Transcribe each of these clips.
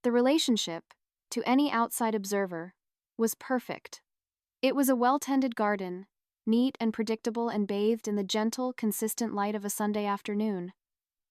The relationship, to any outside observer, was perfect. It was a well-tended garden, neat and predictable and bathed in the gentle, consistent light of a Sunday afternoon.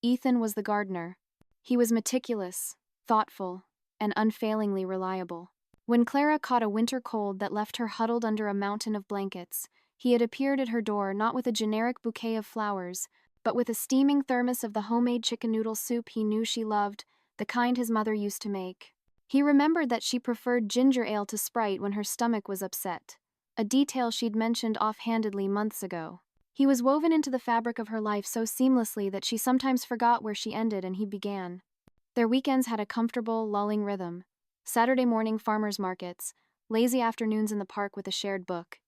Ethan was the gardener. He was meticulous, thoughtful, and unfailingly reliable. When Clara caught a winter cold that left her huddled under a mountain of blankets, he had appeared at her door not with a generic bouquet of flowers, but with a steaming thermos of the homemade chicken noodle soup he knew she loved, the kind his mother used to make. He remembered that she preferred ginger ale to Sprite when her stomach was upset, a detail she'd mentioned offhandedly months ago. He was woven into the fabric of her life so seamlessly that she sometimes forgot where she ended and he began. Their weekends had a comfortable, lulling rhythm. Saturday morning farmers markets, lazy afternoons in the park with a shared book,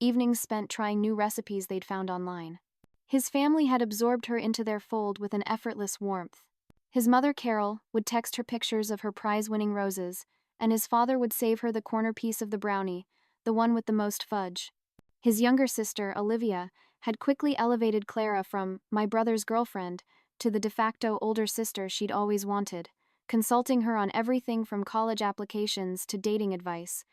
evenings spent trying new recipes they'd found online. His family had absorbed her into their fold with an effortless warmth. His mother, Carol, would text her pictures of her prize-winning roses, and his father would save her the corner piece of the brownie, the one with the most fudge. His younger sister, Olivia, had quickly elevated Clara from my brother's girlfriend to the de facto older sister she'd always wanted, consulting her on everything from college applications to dating advice.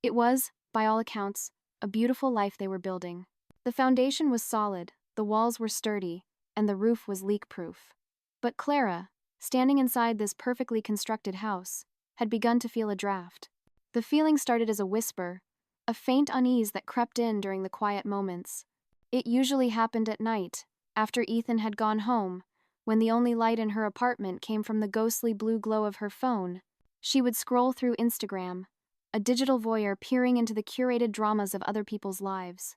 It was, by all accounts, a beautiful life they were building. The foundation was solid, the walls were sturdy, and the roof was leak-proof. But Clara, standing inside this perfectly constructed house, had begun to feel a draft. The feeling started as a whisper, a faint unease that crept in during the quiet moments. It usually happened at night, after Ethan had gone home, when the only light in her apartment came from the ghostly blue glow of her phone. She would scroll through Instagram, a digital voyeur peering into the curated dramas of other people's lives.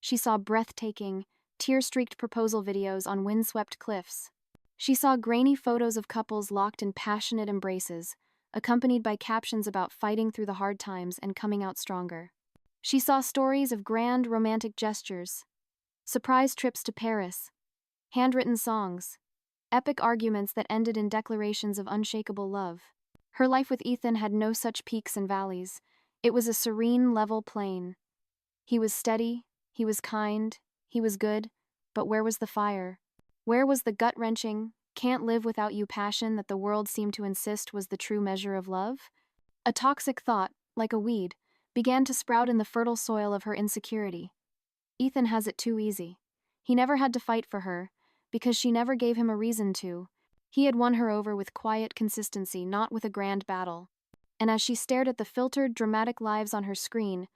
She saw breathtaking, tear-streaked proposal videos on windswept cliffs. She saw grainy photos of couples locked in passionate embraces, accompanied by captions about fighting through the hard times and coming out stronger. She saw stories of grand romantic gestures, surprise trips to Paris, handwritten songs, epic arguments that ended in declarations of unshakable love. Her life with Ethan had no such peaks and valleys. It was a serene, level plain. He was steady, he was kind, he was good, but where was the fire? Where was the gut-wrenching, can't-live-without-you passion that the world seemed to insist was the true measure of love? A toxic thought, like a weed, began to sprout in the fertile soil of her insecurity. Ethan has it too easy. He never had to fight for her, because she never gave him a reason to. He had won her over with quiet consistency, not with a grand battle. And as she stared at the filtered, dramatic lives on her screen,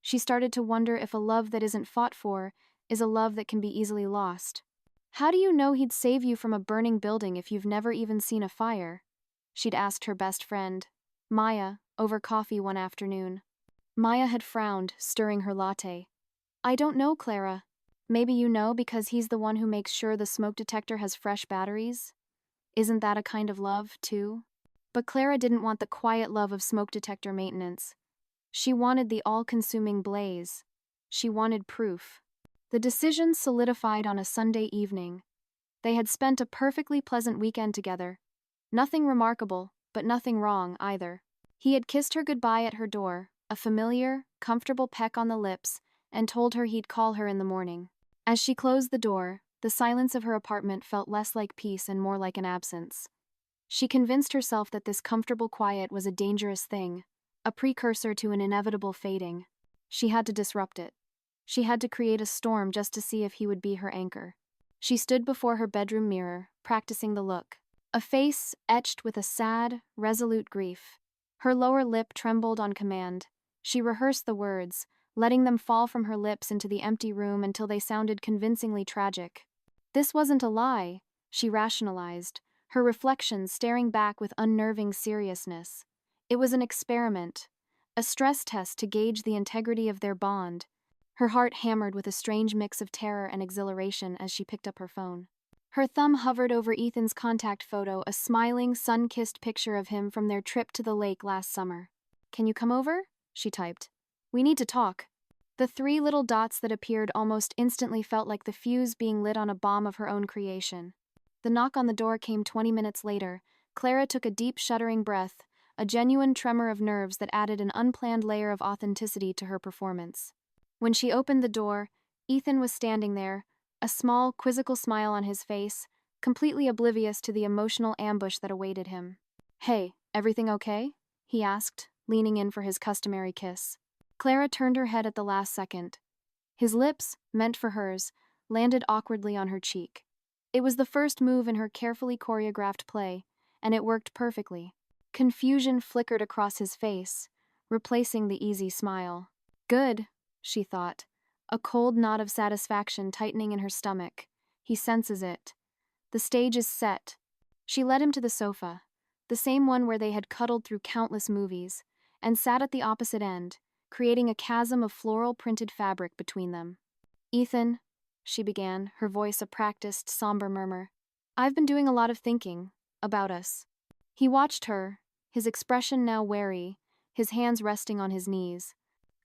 she started to wonder if a love that isn't fought for is a love that can be easily lost. How do you know he'd save you from a burning building if you've never even seen a fire? She'd asked her best friend, Maya, over coffee one afternoon. Maya had frowned, stirring her latte. I don't know, Clara. Maybe you know because he's the one who makes sure the smoke detector has fresh batteries? Isn't that a kind of love, too? But Clara didn't want the quiet love of smoke detector maintenance. She wanted the all-consuming blaze. She wanted proof. The decision solidified on a Sunday evening. They had spent a perfectly pleasant weekend together. Nothing remarkable, but nothing wrong either. He had kissed her goodbye at her door, a familiar, comfortable peck on the lips, and told her he'd call her in the morning. As she closed the door, the silence of her apartment felt less like peace and more like an absence. She convinced herself that this comfortable quiet was a dangerous thing, a precursor to an inevitable fading. She had to disrupt it. She had to create a storm just to see if he would be her anchor. She stood before her bedroom mirror, practicing the look. A face etched with a sad, resolute grief. Her lower lip trembled on command. She rehearsed the words, letting them fall from her lips into the empty room until they sounded convincingly tragic. This wasn't a lie, she rationalized, her reflections staring back with unnerving seriousness. It was an experiment, a stress test to gauge the integrity of their bond. Her heart hammered with a strange mix of terror and exhilaration as she picked up her phone. Her thumb hovered over Ethan's contact photo, a smiling, sun-kissed picture of him from their trip to the lake last summer. "Can you come over?" she typed. "We need to talk." The three little dots that appeared almost instantly felt like the fuse being lit on a bomb of her own creation. The knock on the door came 20 minutes later. Clara took a deep, shuddering breath, a genuine tremor of nerves that added an unplanned layer of authenticity to her performance. When she opened the door, Ethan was standing there, a small, quizzical smile on his face, completely oblivious to the emotional ambush that awaited him. "Hey," Everything okay? He asked, leaning in for his customary kiss. Clara turned her head at the last second. His lips, meant for hers, landed awkwardly on her cheek. It was the first move in her carefully choreographed play, and it worked perfectly. Confusion flickered across his face, replacing the easy smile. Good, she thought, a cold knot of satisfaction tightening in her stomach. He senses it. The stage is set. She led him to the sofa, the same one where they had cuddled through countless movies, and sat at the opposite end, creating a chasm of floral printed fabric between them. Ethan, she began, her voice a practiced, somber murmur. I've been doing a lot of thinking about us. He watched her, his expression now wary, his hands resting on his knees.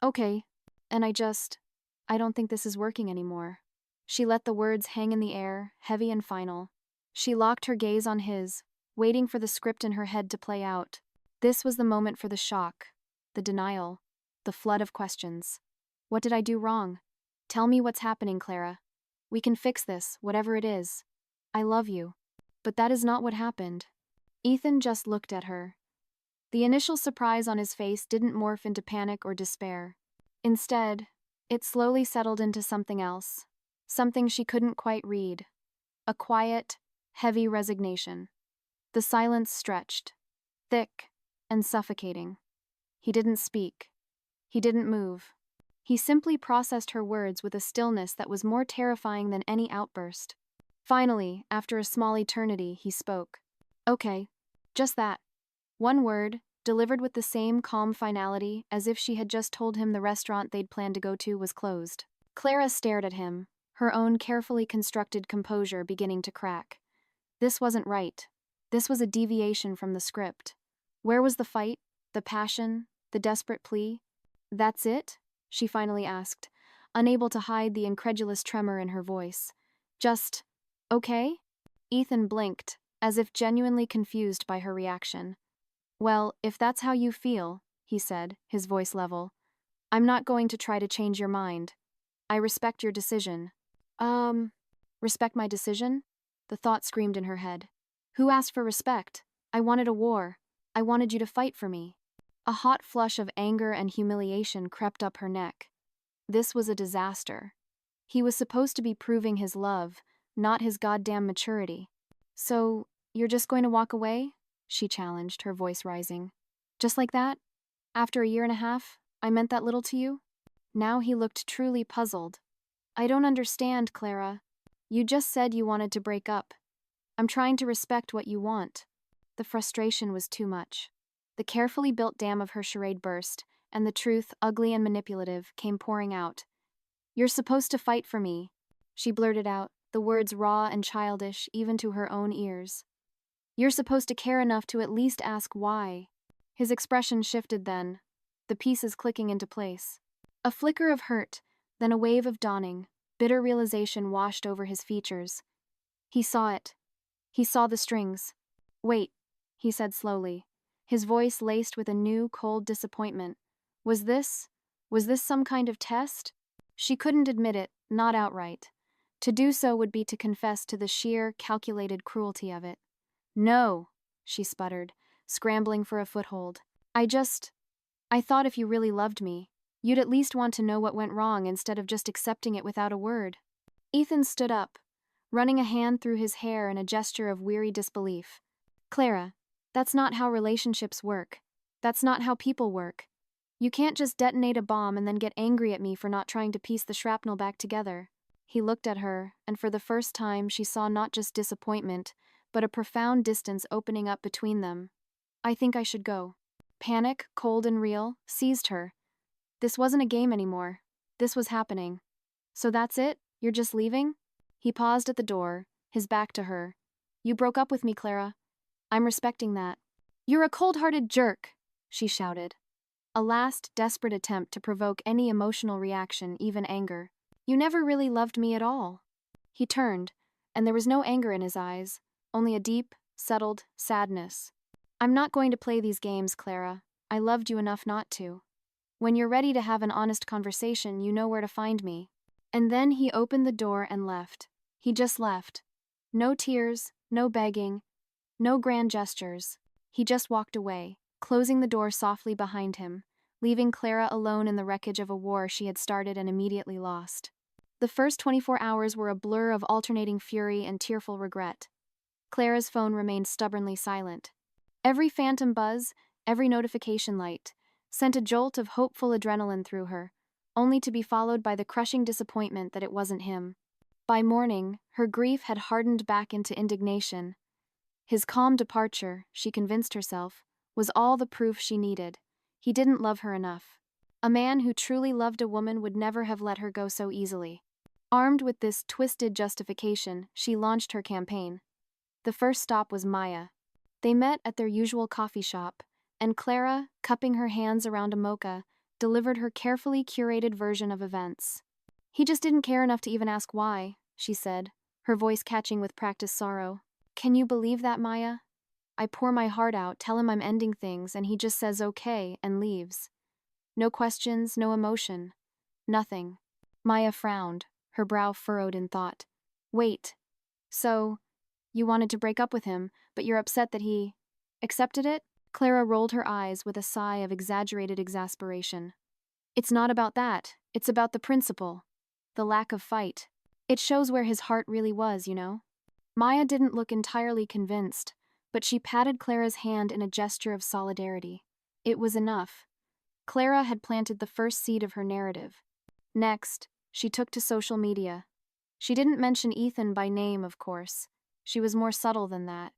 Okay, and I don't think this is working anymore. She let the words hang in the air, heavy and final. She locked her gaze on his, waiting for the script in her head to play out. This was the moment for the shock, the denial, the flood of questions. What did I do wrong? Tell me what's happening, Clara. We can fix this, whatever it is. I love you. But that is not what happened. Ethan just looked at her. The initial surprise on his face didn't morph into panic or despair. Instead, it slowly settled into something else, something she couldn't quite read. A quiet, heavy resignation. The silence stretched, thick and suffocating. He didn't speak. He didn't move. He simply processed her words with a stillness that was more terrifying than any outburst. Finally, after a small eternity, he spoke. Okay, just that. One word, delivered with the same calm finality as if she had just told him the restaurant they'd planned to go to was closed. Clara stared at him, her own carefully constructed composure beginning to crack. This wasn't right. This was a deviation from the script. Where was the fight, the passion, the desperate plea? That's it? She finally asked, unable to hide the incredulous tremor in her voice. Just, okay? Ethan blinked, as if genuinely confused by her reaction. Well, if that's how you feel, he said, his voice level, I'm not going to try to change your mind. I respect your decision. Respect my decision? The thought screamed in her head. Who asked for respect? I wanted a war. I wanted you to fight for me. A hot flush of anger and humiliation crept up her neck. This was a disaster. He was supposed to be proving his love, not his goddamn maturity. So, you're just going to walk away? She challenged, her voice rising. Just like that? After a year and a half, I meant that little to you? Now he looked truly puzzled. I don't understand, Clara. You just said you wanted to break up. I'm trying to respect what you want. The frustration was too much. The carefully built dam of her charade burst, and the truth, ugly and manipulative, came pouring out. You're supposed to fight for me, she blurted out, the words raw and childish even to her own ears. You're supposed to care enough to at least ask why. His expression shifted then, the pieces clicking into place. A flicker of hurt, then a wave of dawning, bitter realization washed over his features. He saw it. He saw the strings. Wait, he said slowly, his voice laced with a new, cold disappointment. Was this some kind of test? She couldn't admit it, not outright. To do so would be to confess to the sheer, calculated cruelty of it. No, she sputtered, scrambling for a foothold. I thought if you really loved me, you'd at least want to know what went wrong instead of just accepting it without a word. Ethan stood up, running a hand through his hair in a gesture of weary disbelief. Clara, that's not how relationships work. That's not how people work. You can't just detonate a bomb and then get angry at me for not trying to piece the shrapnel back together. He looked at her, and for the first time she saw not just disappointment, but a profound distance opening up between them. I think I should go. Panic, cold and real, seized her. This wasn't a game anymore. This was happening. So that's it? You're just leaving? He paused at the door, his back to her. You broke up with me, Clara. I'm respecting that. You're a cold-hearted jerk, she shouted. A last, desperate attempt to provoke any emotional reaction, even anger. You never really loved me at all. He turned, and there was no anger in his eyes, only a deep, settled sadness. I'm not going to play these games, Clara. I loved you enough not to. When you're ready to have an honest conversation, you know where to find me. And then he opened the door and left. He just left. No tears, no begging, no grand gestures. He just walked away, closing the door softly behind him, leaving Clara alone in the wreckage of a war she had started and immediately lost. The first 24 hours were a blur of alternating fury and tearful regret. Clara's phone remained stubbornly silent. Every phantom buzz, every notification light, sent a jolt of hopeful adrenaline through her, only to be followed by the crushing disappointment that it wasn't him. By morning, her grief had hardened back into indignation. His calm departure, she convinced herself, was all the proof she needed. He didn't love her enough. A man who truly loved a woman would never have let her go so easily. Armed with this twisted justification, she launched her campaign. The first stop was Maya. They met at their usual coffee shop, and Clara, cupping her hands around a mocha, delivered her carefully curated version of events. He just didn't care enough to even ask why, she said, her voice catching with practiced sorrow. Can you believe that, Maya? I pour my heart out, tell him I'm ending things, and he just says okay and leaves. No questions, no emotion. Nothing. Maya frowned, her brow furrowed in thought. Wait. So, you wanted to break up with him, but you're upset that he accepted it? Clara rolled her eyes with a sigh of exaggerated exasperation. It's not about that. It's about the principle. The lack of fight. It shows where his heart really was, you know? Maya didn't look entirely convinced, but she patted Clara's hand in a gesture of solidarity. It was enough. Clara had planted the first seed of her narrative. Next, she took to social media. She didn't mention Ethan by name, of course. She was more subtle than that.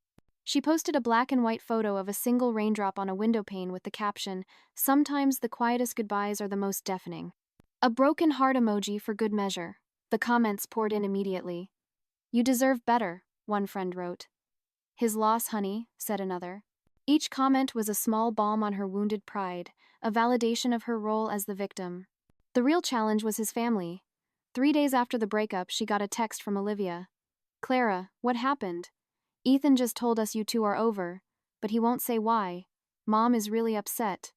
She posted a black and white photo of a single raindrop on a windowpane with the caption, "Sometimes the quietest goodbyes are the most deafening." A broken heart emoji for good measure. The comments poured in immediately. "You deserve better," one friend wrote. "His loss, honey," said another. Each comment was a small balm on her wounded pride, a validation of her role as the victim. The real challenge was his family. 3 days after the breakup, she got a text from Olivia. "Clara, what happened? Ethan just told us you two are over, but he won't say why. Mom is really upset."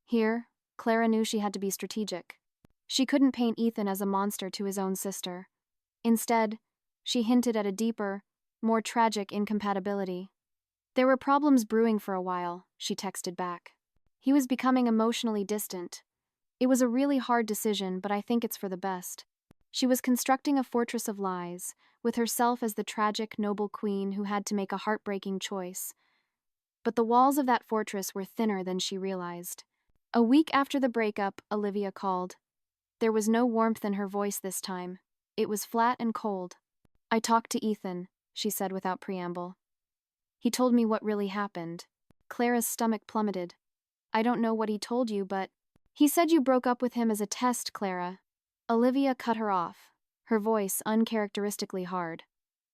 Here, Clara knew she had to be strategic. She couldn't paint Ethan as a monster to his own sister. Instead, she hinted at a deeper, more tragic incompatibility. "There were problems brewing for a while," she texted back. "He was becoming emotionally distant. It was a really hard decision, but I think it's for the best." She was constructing a fortress of lies, with herself as the tragic, noble queen who had to make a heartbreaking choice. But the walls of that fortress were thinner than she realized. A week after the breakup, Olivia called. There was no warmth in her voice this time. It was flat and cold. "I talked to Ethan," she said without preamble. "He told me what really happened." Clara's stomach plummeted. "I don't know what he told you, but—" "He said you broke up with him as a test, Clara." Olivia cut her off, her voice uncharacteristically hard.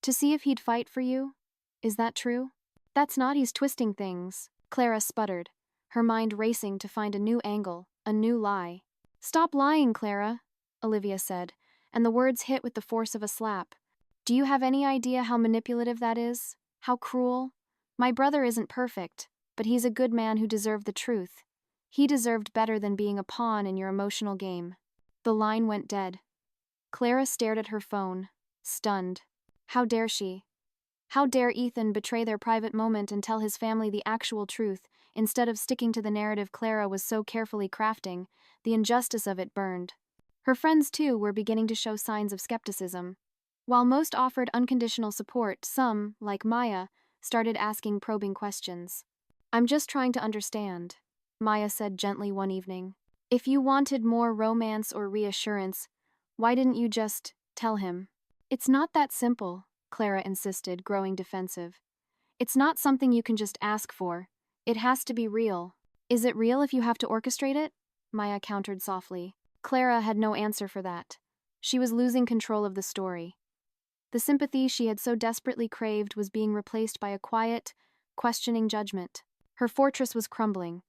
"To see if he'd fight for you? Is that true?" "That's not, he's twisting things," Clara sputtered, her mind racing to find a new angle, a new lie. "Stop lying, Clara," Olivia said, and the words hit with the force of a slap. "Do you have any idea how manipulative that is? How cruel? My brother isn't perfect, but he's a good man who deserved the truth. He deserved better than being a pawn in your emotional game." The line went dead. Clara stared at her phone, stunned. How dare she? How dare Ethan betray their private moment and tell his family the actual truth, instead of sticking to the narrative Clara was so carefully crafting? The injustice of it burned. Her friends, too, were beginning to show signs of skepticism. While most offered unconditional support, some, like Maya, started asking probing questions. "I'm just trying to understand," Maya said gently one evening. "If you wanted more romance or reassurance, why didn't you just tell him?" "It's not that simple," Clara insisted, growing defensive. "It's not something you can just ask for. It has to be real." "Is it real if you have to orchestrate it?" Maya countered softly. Clara had no answer for that. She was losing control of the story. The sympathy she had so desperately craved was being replaced by a quiet, questioning judgment. Her fortress was crumbling,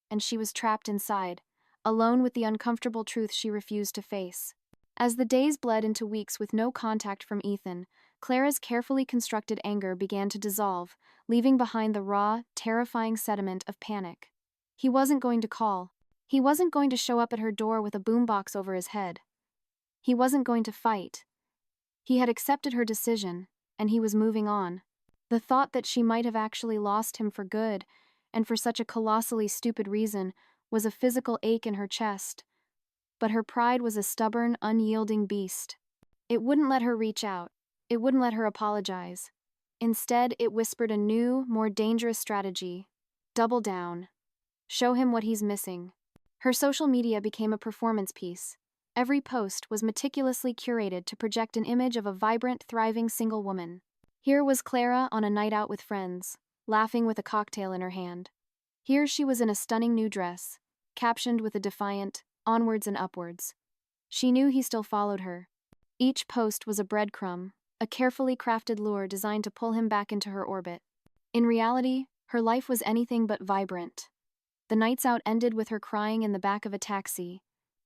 and she was trapped inside, alone with the uncomfortable truth she refused to face. As the days bled into weeks with no contact from Ethan, Clara's carefully constructed anger began to dissolve, leaving behind the raw, terrifying sediment of panic. He wasn't going to call. He wasn't going to show up at her door with a boombox over his head. He wasn't going to fight. He had accepted her decision, and he was moving on. The thought that she might have actually lost him for good, and for such a colossally stupid reason, was a physical ache in her chest. But her pride was a stubborn, unyielding beast. It wouldn't let her reach out. It wouldn't let her apologize. Instead, it whispered a new, more dangerous strategy. Double down. Show him what he's missing. Her social media became a performance piece. Every post was meticulously curated to project an image of a vibrant, thriving single woman. Here was Clara on a night out with friends, laughing with a cocktail in her hand. Here she was in a stunning new dress, captioned with a defiant, onwards and upwards. She knew he still followed her. Each post was a breadcrumb, a carefully crafted lure designed to pull him back into her orbit. In reality, her life was anything but vibrant. The nights out ended with her crying in the back of a taxi.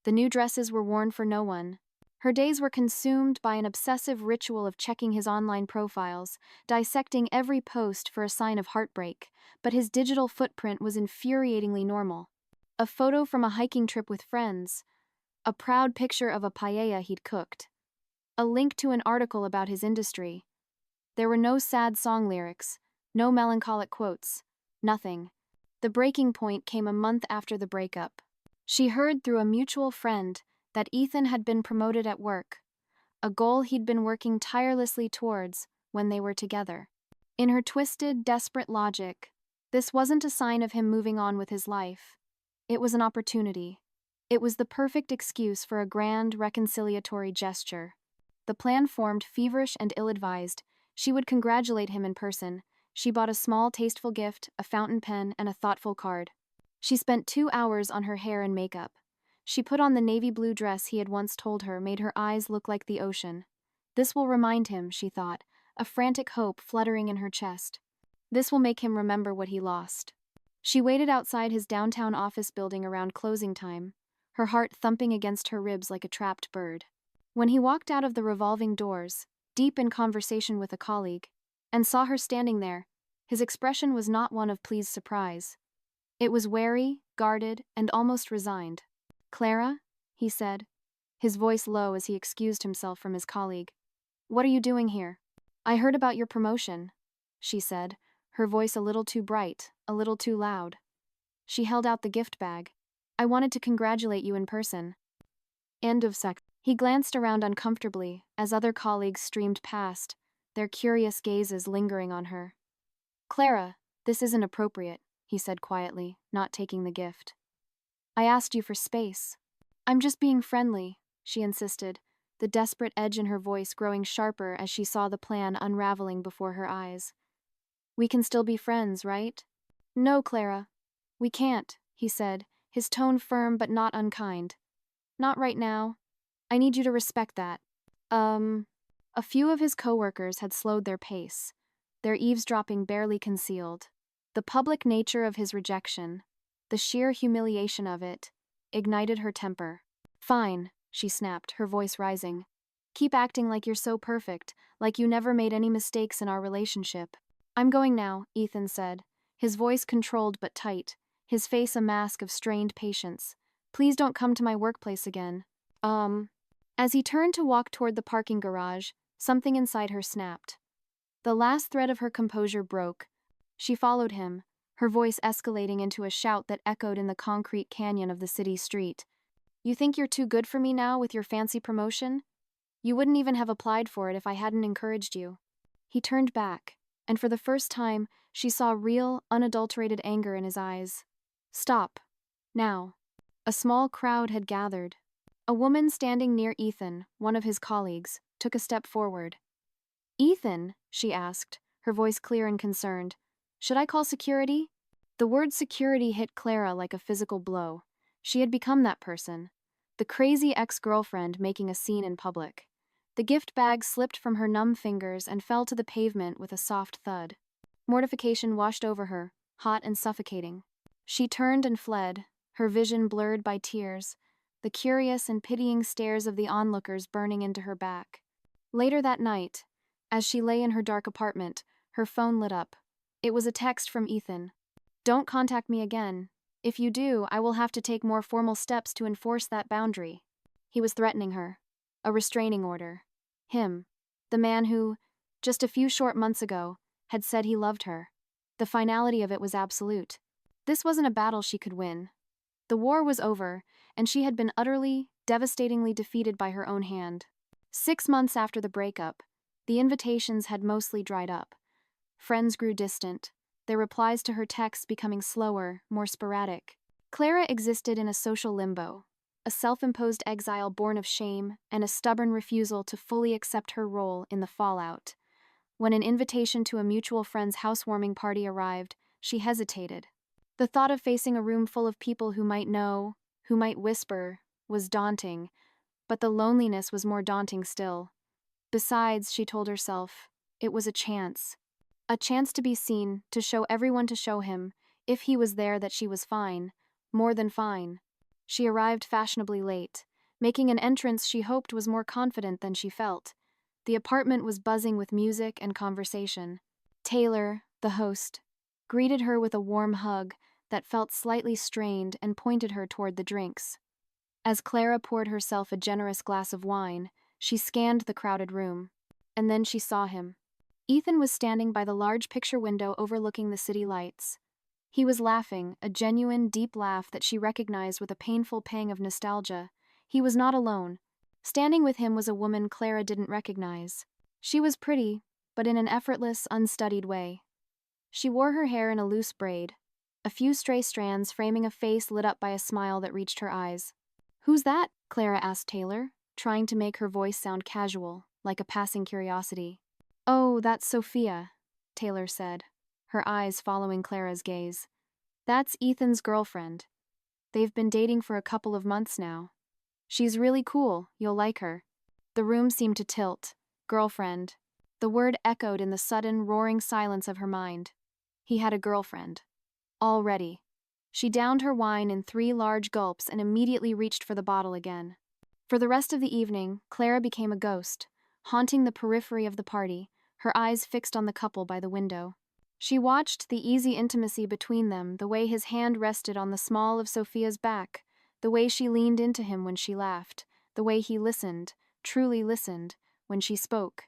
The new dresses were worn for no one. Her days were consumed by an obsessive ritual of checking his online profiles, dissecting every post for a sign of heartbreak, but his digital footprint was infuriatingly normal. A photo from a hiking trip with friends, a proud picture of a paella he'd cooked, a link to an article about his industry. There were no sad song lyrics, no melancholic quotes, nothing. The breaking point came a month after the breakup. She heard through a mutual friend that Ethan had been promoted at work, a goal he'd been working tirelessly towards when they were together. In her twisted, desperate logic, this wasn't a sign of him moving on with his life. It was an opportunity. It was the perfect excuse for a grand reconciliatory gesture. The plan formed feverish and ill-advised. She would congratulate him in person. She bought a small, tasteful gift, a fountain pen, and a thoughtful card. She spent 2 hours on her hair and makeup. She put on the navy blue dress he had once told her made her eyes look like the ocean. This will remind him, she thought, a frantic hope fluttering in her chest. This will make him remember what he lost. She waited outside his downtown office building around closing time, her heart thumping against her ribs like a trapped bird. When he walked out of the revolving doors, deep in conversation with a colleague, and saw her standing there, his expression was not one of pleased surprise. It was wary, guarded, and almost resigned. "Clara?" he said, his voice low as he excused himself from his colleague. "What are you doing here?" "I heard about your promotion," she said, her voice a little too bright, a little too loud. She held out the gift bag. "I wanted to congratulate you in person." End of sec. He glanced around uncomfortably as other colleagues streamed past, their curious gazes lingering on her. "Clara, this isn't appropriate," he said quietly, not taking the gift. "I asked you for space." "I'm just being friendly," she insisted, the desperate edge in her voice growing sharper as she saw the plan unraveling before her eyes. "We can still be friends, right?" "No, Clara. We can't," he said, his tone firm but not unkind. "Not right now. I need you to respect that." A few of his coworkers had slowed their pace, their eavesdropping barely concealed. The public nature of his rejection, the sheer humiliation of it, ignited her temper. "Fine," she snapped, her voice rising. "Keep acting like you're so perfect, like you never made any mistakes in our relationship." "I'm going now," Ethan said, his voice controlled but tight, his face a mask of strained patience. "Please don't come to my workplace again." As he turned to walk toward the parking garage, something inside her snapped. The last thread of her composure broke. She followed him, her voice escalating into a shout that echoed in the concrete canyon of the city street. "You think you're too good for me now with your fancy promotion? You wouldn't even have applied for it if I hadn't encouraged you." He turned back, and for the first time, she saw real, unadulterated anger in his eyes. "Stop. Now." A small crowd had gathered. A woman standing near Ethan, one of his colleagues, took a step forward. "Ethan?" she asked, her voice clear and concerned. "Should I call security?" The word security hit Clara like a physical blow. She had become that person, the crazy ex-girlfriend making a scene in public. The gift bag slipped from her numb fingers and fell to the pavement with a soft thud. Mortification washed over her, hot and suffocating. She turned and fled, her vision blurred by tears, the curious and pitying stares of the onlookers burning into her back. Later that night, as she lay in her dark apartment, her phone lit up. It was a text from Ethan. "Don't contact me again. If you do, I will have to take more formal steps to enforce that boundary." He was threatening her. A restraining order. Him, the man who, just a few short months ago, had said he loved her. The finality of it was absolute. This wasn't a battle she could win. The war was over, and she had been utterly, devastatingly defeated by her own hand. 6 months after the breakup, the invitations had mostly dried up. Friends grew distant, their replies to her texts becoming slower, more sporadic. Clara existed in a social limbo, a self-imposed exile born of shame and a stubborn refusal to fully accept her role in the fallout. When an invitation to a mutual friend's housewarming party arrived, she hesitated. The thought of facing a room full of people who might know, who might whisper, was daunting, but the loneliness was more daunting still. Besides, she told herself, it was a chance. A chance to be seen, to show everyone to show him, if he was there, that she was fine, more than fine. She arrived fashionably late, making an entrance she hoped was more confident than she felt. The apartment was buzzing with music and conversation. Taylor, the host, greeted her with a warm hug that felt slightly strained and pointed her toward the drinks. As Clara poured herself a generous glass of wine, she scanned the crowded room. And then she saw him. Ethan was standing by the large picture window overlooking the city lights. He was laughing, a genuine, deep laugh that she recognized with a painful pang of nostalgia. He was not alone. Standing with him was a woman Clara didn't recognize. She was pretty, but in an effortless, unstudied way. She wore her hair in a loose braid, a few stray strands framing a face lit up by a smile that reached her eyes. "Who's that?" Clara asked Taylor, trying to make her voice sound casual, like a passing curiosity. "Oh, that's Sophia," Taylor said, her eyes following Clara's gaze. "That's Ethan's girlfriend. They've been dating for a couple of months now. She's really cool, you'll like her." The room seemed to tilt. Girlfriend. The word echoed in the sudden, roaring silence of her mind. He had a girlfriend. Already. She downed her wine in 3 large gulps and immediately reached for the bottle again. For the rest of the evening, Clara became a ghost, haunting the periphery of the party, her eyes fixed on the couple by the window. She watched the easy intimacy between them, the way his hand rested on the small of Sophia's back, the way she leaned into him when she laughed, the way he listened, truly listened, when she spoke.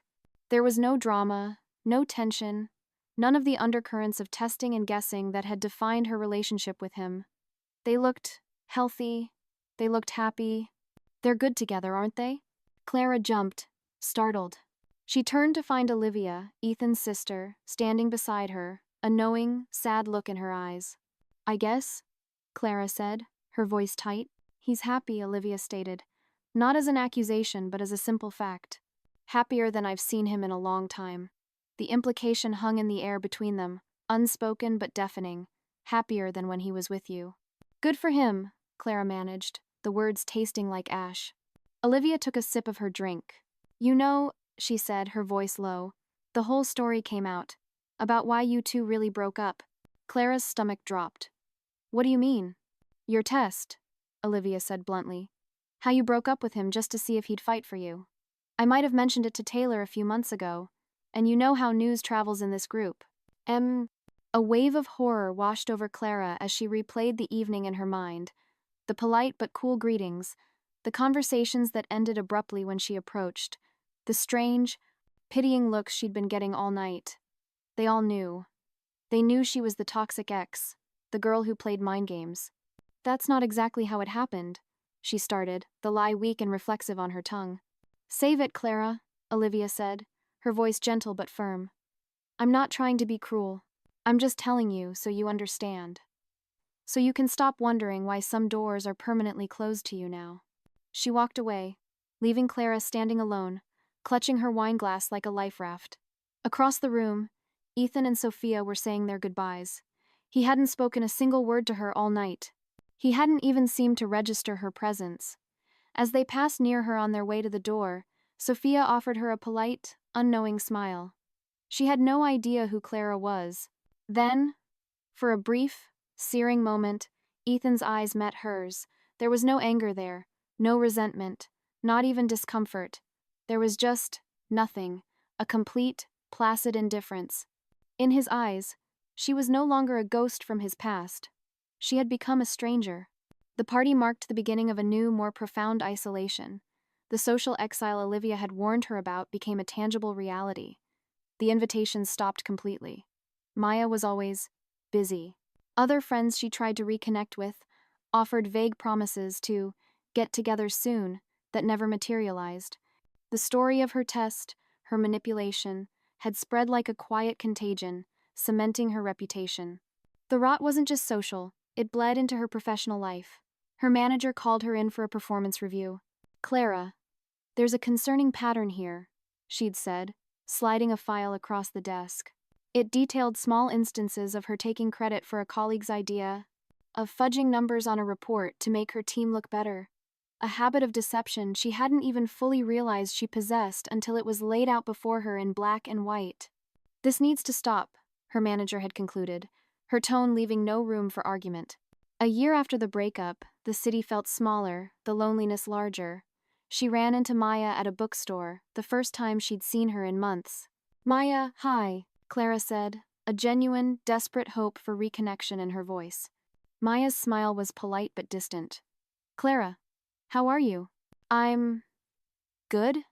There was no drama, no tension, none of the undercurrents of testing and guessing that had defined her relationship with him. They looked healthy, they looked happy. They're good together, aren't they? Clara jumped, startled. She turned to find Olivia, Ethan's sister, standing beside her, a knowing, sad look in her eyes. "I guess," Clara said, her voice tight. "He's happy," Olivia stated, not as an accusation but as a simple fact. "Happier than I've seen him in a long time." The implication hung in the air between them, unspoken but deafening. "Happier than when he was with you." "Good for him," Clara managed, the words tasting like ash. Olivia took a sip of her drink. "You know," she said, her voice low, "the whole story came out. About why you two really broke up." Clara's stomach dropped. "What do you mean?" "Your test," Olivia said bluntly. "How you broke up with him just to see if he'd fight for you. I might have mentioned it to Taylor a few months ago, and you know how news travels in this group." A wave of horror washed over Clara as she replayed the evening in her mind. The polite but cool greetings, the conversations that ended abruptly when she approached, the strange, pitying looks she'd been getting all night. They all knew. They knew she was the toxic ex, the girl who played mind games. "That's not exactly how it happened," she started, the lie weak and reflexive on her tongue. "Save it, Clara," Olivia said, her voice gentle but firm. "I'm not trying to be cruel. I'm just telling you so you understand. So you can stop wondering why some doors are permanently closed to you now." She walked away, leaving Clara standing alone, clutching her wine glass like a life raft. Across the room, Ethan and Sophia were saying their goodbyes. He hadn't spoken a single word to her all night. He hadn't even seemed to register her presence. As they passed near her on their way to the door, Sophia offered her a polite, unknowing smile. She had no idea who Clara was. Then, for a brief, searing moment, Ethan's eyes met hers. There was no anger there, no resentment, not even discomfort. There was just nothing, a complete, placid indifference. In his eyes, she was no longer a ghost from his past. She had become a stranger. The party marked the beginning of a new, more profound isolation. The social exile Olivia had warned her about became a tangible reality. The invitations stopped completely. Maya was always busy. Other friends she tried to reconnect with offered vague promises to get together soon that never materialized. The story of her test, her manipulation, had spread like a quiet contagion, cementing her reputation. The rot wasn't just social, it bled into her professional life. Her manager called her in for a performance review. "Clara, there's a concerning pattern here," she'd said, sliding a file across the desk. It detailed small instances of her taking credit for a colleague's idea, of fudging numbers on a report to make her team look better, a habit of deception she hadn't even fully realized she possessed until it was laid out before her in black and white. "This needs to stop," her manager had concluded, her tone leaving no room for argument. A year after the breakup, the city felt smaller, the loneliness larger. She ran into Maya at a bookstore, the first time she'd seen her in months. "Maya, hi," Clara said, a genuine, desperate hope for reconnection in her voice. Maya's smile was polite but distant. "Clara, how are you?" "I'm good.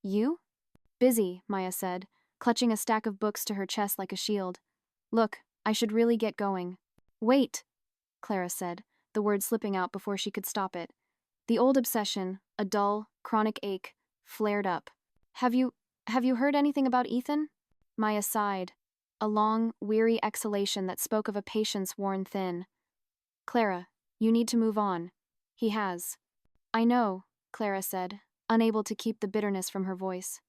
You?" "Busy," Maya said, clutching a stack of books to her chest like a shield. "Look, I should really get going." "Wait," Clara said, the word slipping out before she could stop it. The old obsession, a dull, chronic ache, flared up. Have you heard anything about Ethan?" Maya sighed, a long, weary exhalation that spoke of a patience worn thin. "Clara, you need to move on. He has." "I know," Clara said, unable to keep the bitterness from her voice.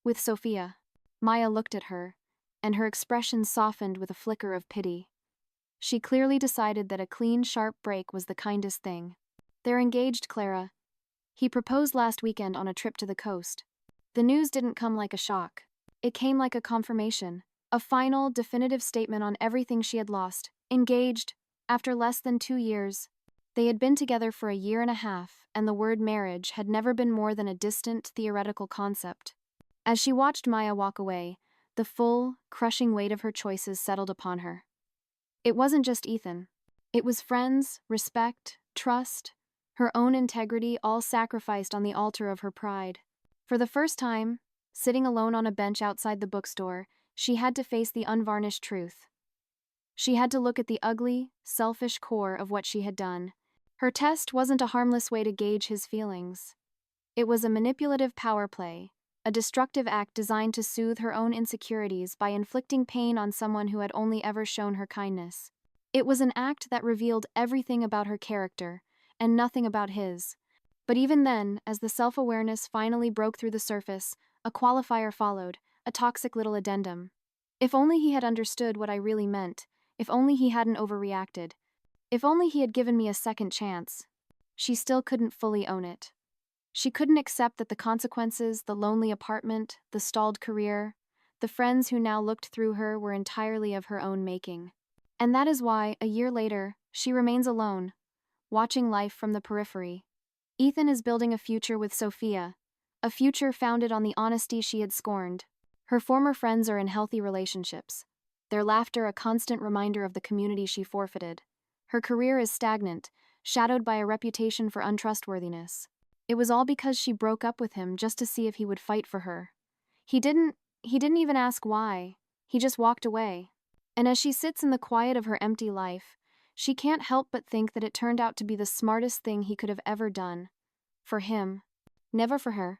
"With Sophia." Maya looked at her, and her expression softened with a flicker of pity. She clearly decided that a clean, sharp break was the kindest thing. "They're engaged, Clara. He proposed last weekend on a trip to the coast." The news didn't come like a shock. It came like a confirmation, a final, definitive statement on everything she had lost. Engaged, after less than 2 years. They had been together for a year and a half, and the word marriage had never been more than a distant, theoretical concept. As she watched Maya walk away, the full, crushing weight of her choices settled upon her. It wasn't just Ethan. It was friends, respect, trust, her own integrity all sacrificed on the altar of her pride. For the first time, sitting alone on a bench outside the bookstore, she had to face the unvarnished truth. She had to look at the ugly, selfish core of what she had done. Her test wasn't a harmless way to gauge his feelings. It was a manipulative power play, a destructive act designed to soothe her own insecurities by inflicting pain on someone who had only ever shown her kindness. It was an act that revealed everything about her character, and nothing about his. But even then, as the self-awareness finally broke through the surface, a qualifier followed, a toxic little addendum. "If only he had understood what I really meant, if only he hadn't overreacted, if only he had given me a second chance." She still couldn't fully own it. She couldn't accept that the consequences, the lonely apartment, the stalled career, the friends who now looked through her were entirely of her own making. And that is why, a year later, she remains alone, watching life from the periphery. Ethan is building a future with Sophia, a future founded on the honesty she had scorned. Her former friends are in healthy relationships, their laughter a constant reminder of the community she forfeited. Her career is stagnant, shadowed by a reputation for untrustworthiness. It was all because she broke up with him just to see if he would fight for her. He didn't even ask why. He just walked away. And as she sits in the quiet of her empty life, she can't help but think that it turned out to be the smartest thing he could have ever done. For him. Never for her.